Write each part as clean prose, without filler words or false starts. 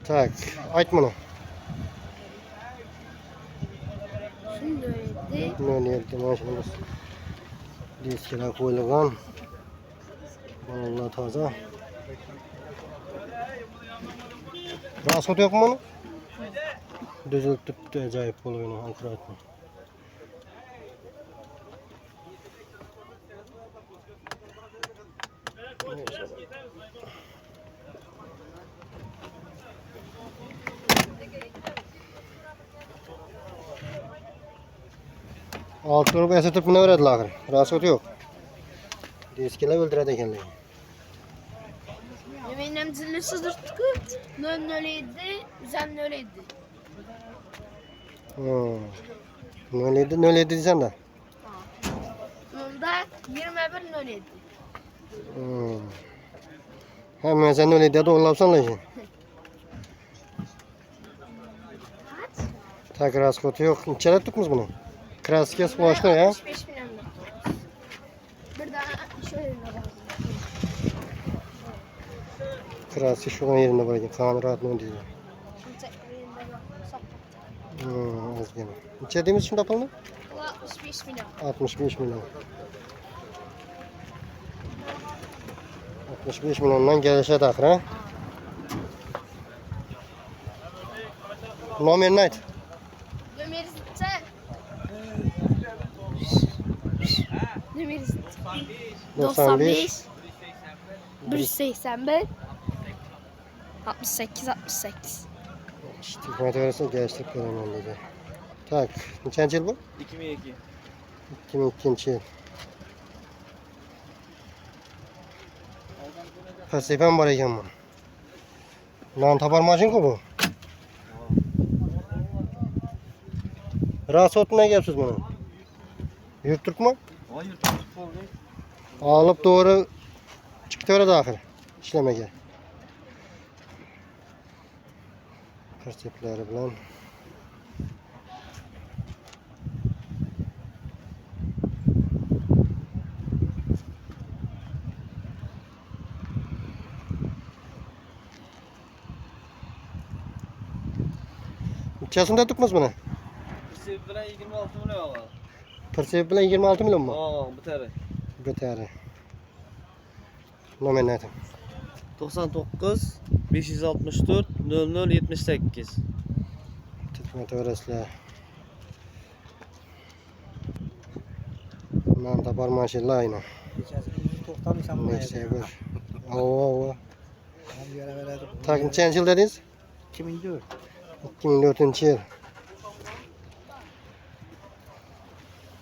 Tak, ayt bunu. Şimdi öyleydi. Böyle yerde maşinamiz. Diskler koyulgan. Vallahi taze. Rasot yok mu bunu? Düzeltip de acayip oluyor. Akkurat mı? Altı grubu esatip ne öğrettiler ahir? Rasot yok. Diskler öldüredi kendini. Benim zilli sızdırttık. Nön öyleydi. Güzel öyleydi. Nöyleydi diyeceksin de. Bunda 21 öyleydi. Hemen sen öyle dedi onlapsan lan şimdi. Kaç? Tak raskotu yok. İçeri tutmuş bunu. Kraskes boşluğu ya. 65 milyon. Bir daha şöyle bakalım. Kraskes şu an yerinde bırakın. Kan rahat mı diyeceğim. Az gene. İçerdiğimiz için yapıldı? 65 milyon. 65 milyon. 65 milyondan gelişe takır ha. Numaranı ayt. Nömerizitse. Nömerizit. 95 181 68. İşte hükümet öğretsen geliştirip göremem dedi. Tak. Kaçıncı yıl bu? 2002. 2002 yıl. Felsefem var ekan bu. Nan tapar maşin ku bu. Rasot ne yapsız bunu? Yurtturk mu? Hayır, Alıp doğru çıktı öyle ahir. İşlemege. Persepleri bilen. İçerisinde tutmaz bunu. Sebebi bilen 26 milyon var. Persep bilen 26 milyon mu? Bu tane. Göteri. Nomen netim? 99 564 00 78. Hükümet öğretmenler. Nan tapar maşallah aynı. Neyse bir. Oo. Tak kaç yıl dediniz? 2004. 2004 yıl.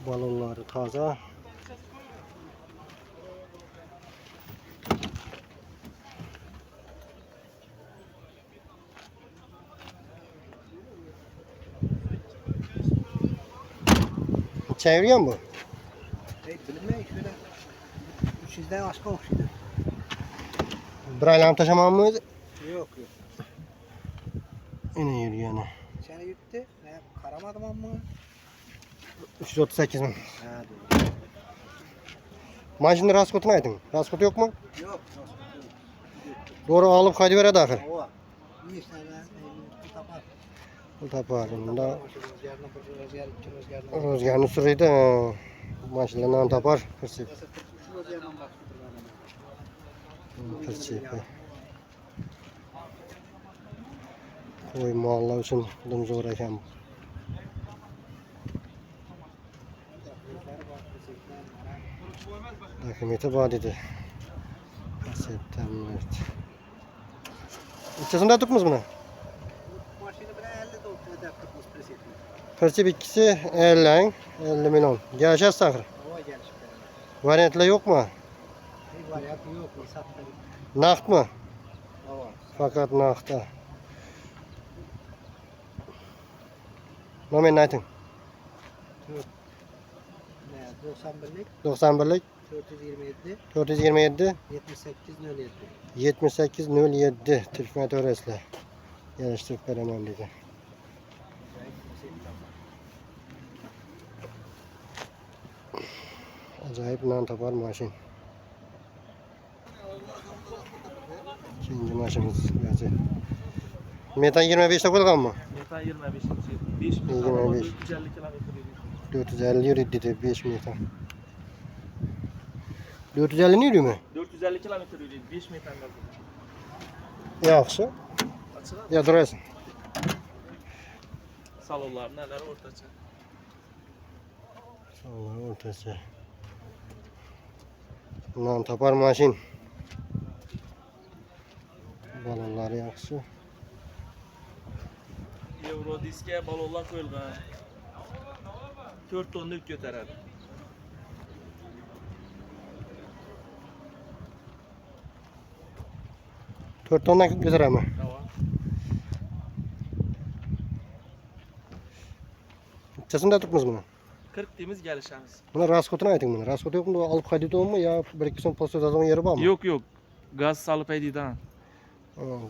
Balonları taze. Çeviriyor mu? Bilmeyi şöyle 300'den aşağı okşuyor. Bir aylam taşımam mı? Yok yok. Yine yürüyor yani. Seni yuttu. Ne karamadım ama. 338 mi? Ha Maşinde raskotunu aydın. Raskotu yok mu? Yok. Doğru alıp kaydı vere dahil. O. İyi işte ben tapar. Bu tapar. Bunda Rüzgarına rüzgarını sürüydü. Maşinle tapar. Persip. şu rüzgardan bak. Persip. Koy mualla için bunun zor ekan. Hakimiyeti vadidi. Persipten evet. İçerisinde tutmuş bunu. Maşını bile 50 doldu da tutmuş presetini. Persip ikisi 50 milyon. Gelişer sakır. Hava gelmiş. Variantla yok mu? Bir varyantı yok. Sattı. Nakt mı? Hava. Fakat nakta. Nomen aytın. Ne 91'lik 91'lik 427 427 7807. 7807 Türkmen öğretmenler. Geliştirip veremem dedi. Acayip nan tapar maşin. İkinci maşımız geldi. Metan 25'te koyalım mı? Metan 25-ci. 5 metan 25. 450 kilometr yürüyor. 450 yürüdü 5 metan. 450 yürüyor mu? 450 kilometr yürüyor. 5 metan gazı. Yaxşı. Açılır. Ya durasın. Salonlar neler ortaça. Salonlar ortası. Bundan tapar maşin. Balonlar yaxşı. Euro diske balonlar koyulgan. 4 tonna yük götürər. 4 tondan götürer mi? Tamam. Çasında tutmaz bunu. 40 temiz gəlişəmiz. Buna raskotunu aytın bunu. Raskotu yok mu? Alıp kaydı mu ya? Bir iki son postu da zaman yeri var mı? Yo'q, yo'q. Gaz salıp aydidan.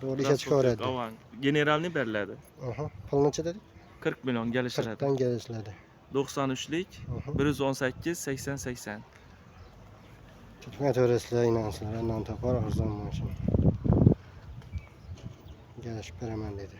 Doğru işe çıkardı. Avan. Generalni berlədi. Aha. Pılını çe dedik? 40 milyon gəlişərədi. 40'tan gelişledi. 93'lik, Aha. 118, 80-80. Hikmet öğreticiler inansınlar. Ondan tapar arzan maşin. Geliş hemen dedi.